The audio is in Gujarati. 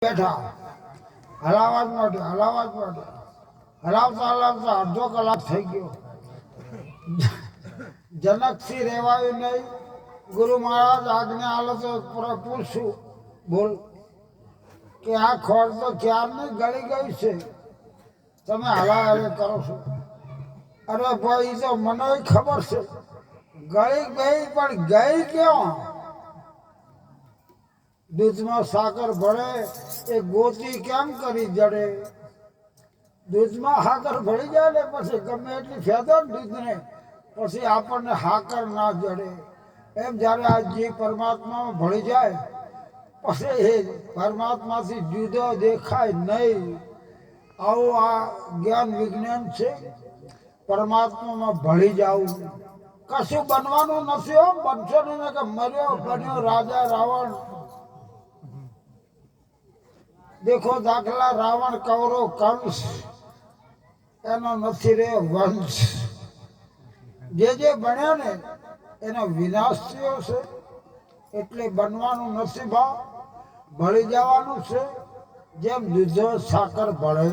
બેઠા હલાવા માટે હલાવતા હલાવતા અડધો કલાક થઈ ગયો. જનકસિંહ રેવાયું નહીં. ગુરુ મહારાજ આજ્ઞા આલો તો પૂછશું બોલ કે આ ખોળ તો ક્યારની ગળી ગઈ છે, તમે હલાહલી કરો છો. અરે ભાઈ તો મને ખબર છે ગળી ગઈ, પણ ગઈ ક્યાં? દૂધમાં સાકર ભળે એ ગોતી કેમ કરી જડે? દૂધમાં સાકર ભળી જાય ને પછી ગમે એટલી ફેદો ને દૂધને, પછી આપણને સાકર ના જડે. એમ જ્યારે આ જીવ પરમાત્મામાં ભળી જાય પછી એ પરમાત્માથી જુદો દેખાય નહીં. આવું આ જ્ઞાન વિજ્ઞાન છે. પરમાત્મામાં ભળી જવું, કશું બનવાનું નથી. હો બનશો ને કે મર્યો બન્યો રાજા રાવણ. દેખો દાખલા રાવણ કૌરવ કંસ, એનો નથી રે વંશ. જે બન્યા ને એનો વિનાશ થયો છે. એટલે બનવાનું નથી ભાવ, ભળી જવાનું છે. જેમ દૂધ સાકર ભળે.